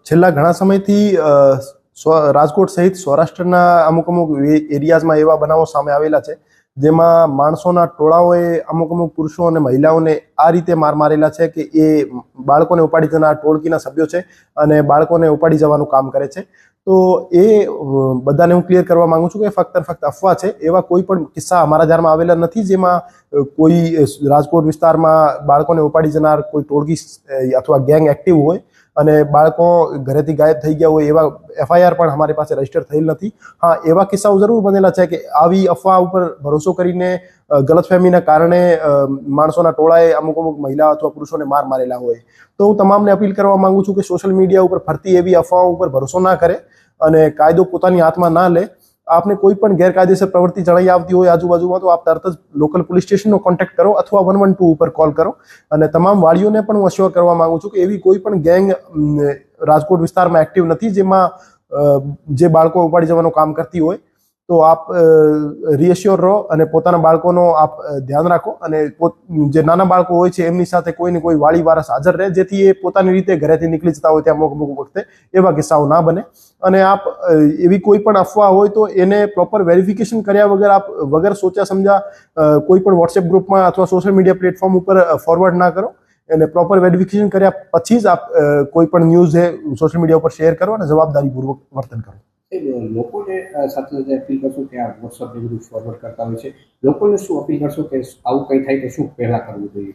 છેલ્લા ઘણા સમયથી રાજકોટ સહિત સૌરાષ્ટ્રના અમુક એરિયાઝમાં એવા બનાવો સામે આવેલા છે જેમાં માણસોના ટોળાઓએ અમુક પુરુષો અને મહિલાઓને આ રીતે માર મારેલા છે કે એ બાળકોને ઉપાડી જનાર ટોળકીના સભ્યો છે અને બાળકોને ઉપાડી જવાનું કામ કરે છે. તો એ બધાને હું ક્લિયર કરવા માંગુ છું કે ફક્ત અફવા છે. એવા કોઈ પણ કિસ્સા અમારા ધ્યાનમાં આવેલા નથી જેમાં કોઈ રાજકોટ વિસ્તારમાં બાળકોને ઉપાડી જનાર કોઈ ટોળકી અથવા ગેંગ એક્ટિવ હોય અને બાળકો ઘરેથી ગાયબ થઈ ગયા હોય એવા FIR પણ અમારી પાસે રજીસ્ટર થયેલ નથી. હા, એવા કિસ્સાઓ જરૂર બનેલા છે કે આવી અફવા ઉપર ભરોસો કરીને ગલતફહેમીના કારણે માણસોના ટોળાએ અમુક મહિલા અથવા પુરુષોને માર મારેલા હોય. તો હું તમામને અપીલ કરવા માંગુ છું કે સોશિયલ મીડિયા ઉપર ફરતી એવી અફવાઓ ઉપર ભરોસો ના કરે અને કાયદો પોતાની હાથમાં ના લે. આપને કોઈ પણ ગેરકાયદેસર પ્રવૃત્તિ જણાઈ આવતી હોય આજુબાજુમાં તો આપ તરત જ લોકલ પોલીસ સ્ટેશનનો કોન્ટેક્ટ કરો અથવા 112 ઉપર કોલ કરો. અને તમામ વાળીઓને પણ હું અશ્યોર કરવા માંગુ છું કે એવી કોઈ પણ ગેંગ રાજકોટ વિસ્તારમાં એક્ટિવ નથી જેમાં જે બાળકો ઉપાડી જવાનું કામ કરતી હોય. તો આપ રીએશ્યોર રહો અને પોતાના બાળકોનો આપ ધ્યાન રાખો અને જે નાના બાળકો હોય છે એમની સાથે કોઈ ને કોઈ વાળી વારસ હાજર રહે જેથી એ પોતાની રીતે ઘરેથી નીકળી જતા હોય ત્યાં અમુક વખતે એવા કિસ્સાઓ ના બને. અને આપ એવી કોઈ પણ અફવા હોય તો એને પ્રોપર વેરિફિકેશન કર્યા વગર આપ વગર સોચ્યા સમજા કોઈ પણ વોટ્સએપ ગ્રુપમાં અથવા સોશિયલ મીડિયા પ્લેટફોર્મ ઉપર ફોરવર્ડ ના કરો. અને પ્રોપર વેરિફિકેશન કર્યા પછી જ આપ કોઈ પણ ન્યૂઝ સોશિયલ મીડિયા ઉપર શેર કરો અને જવાબદારીપૂર્વક વર્તન કરો. લોકોને સાથે સાથે અપીલ કરશો કે આ વોટ્સઅપ ને બધું ફોરવર્ડ કરતા હોય છે, લોકોને શું અપીલ કરશો કે આવું કંઈ થાય તો શું પહેલા કરવું જોઈએ?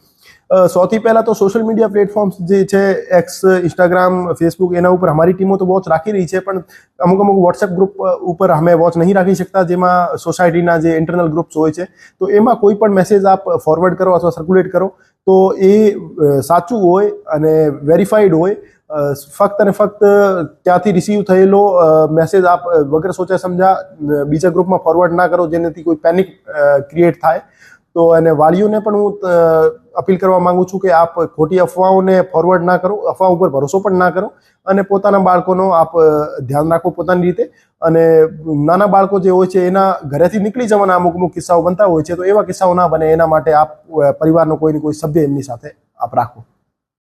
સૌથી પહેલા તો સોશિયલ મીડિયા પ્લેટફોર્મ્સ જે છે એક્સ, ઇન્સ્ટાગ્રામ, ફેસબુક એના ઉપર અમારી ટીમો તો વોચ રાખી રહી છે પણ અમુક વોટ્સએપ ગ્રુપ ઉપર અમે વોચ નહીં રાખી શકતા જેમાં સોસાયટીના જે ઇન્ટરનલ ગ્રુપ્સ હોય છે. તો એમાં કોઈ પણ મેસેજ આપ ફોરવર્ડ કરો અથવા સર્ક્યુલેટ કરો તો એ સાચું હોય અને વેરીફાઈડ હોય. ફક્ત અને ફક્ત ત્યાંથી રિસીવ થયેલો મેસેજ આપ વગર સોચ્યા સમજા બીજા ગ્રુપમાં ફોરવર્ડ ના કરો જેનાથી કોઈ પેનિક ક્રિએટ થાય. તો અને વાલીઓને પણ હું અપીલ કરવા માંગુ છું કે આપ ખોટી અફવાઓને ફોરવર્ડ ના કરો, અફવા ઉપર ભરોસો પણ ના કરો અને પોતાના બાળકોનો આપ ધ્યાન રાખો પોતાની રીતે. અને નાના બાળકો જે હોય છે એના ઘરેથી નીકળી જવાના અમુક કિસ્સાઓ બનતા હોય છે તો એવા કિસ્સાઓ ના બને એના માટે આપ પરિવારનો કોઈ ને કોઈ સભ્ય એમની સાથે આપ રાખો.